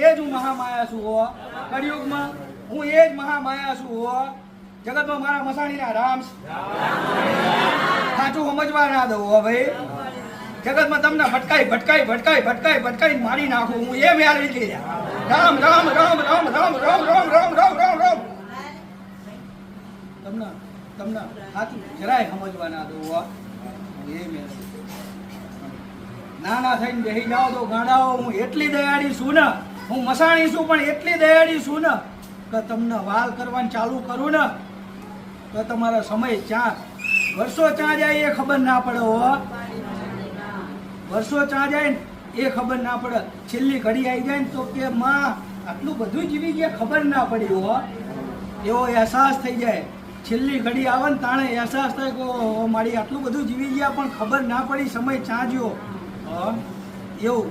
એ જ હું મહામાયા છું હો કળિયુગમાં હું એ જ મહામાયા છું હો જગતમાં મારા મસાણીના રામ સાચું સમજવા ના દઉં હો ભાઈ જગતમાં તમને ભટકાઈ મારી નાખું હું એ મેળવી લઈ રામ રામ રામ રામ રામ રામ રામ રામ રામ રામ રામ તમને સાચું જરાય સમજવા ના દઉં હો એ મેળવી નાના થઈને બેસી જાઓ તો ગાડાઓ હું એટલી દયાળી છું ને હું મસાણી છું પણ એટલી દયાળી છું ને કે તમને વાલ કરવાનું ચાલુ કરું ને તો તમારો સમય વર્ષો ચા જાય એ ખબર ના પડે હો વર્ષો ચા જાય ને એ ખબર ના પડે છેલ્લી ઘડી આવી જાય ને તો કે માં આટલું બધું જીવી ગયા ખબર ના પડી હો એવો અહેસાસ થઈ જાય છેલ્લી ઘડી આવે ને તાણે અહેસાસ થાય કે મારી આટલું બધું જીવી ગયા પણ ખબર ના પડી સમય ચાંજ્યો એવું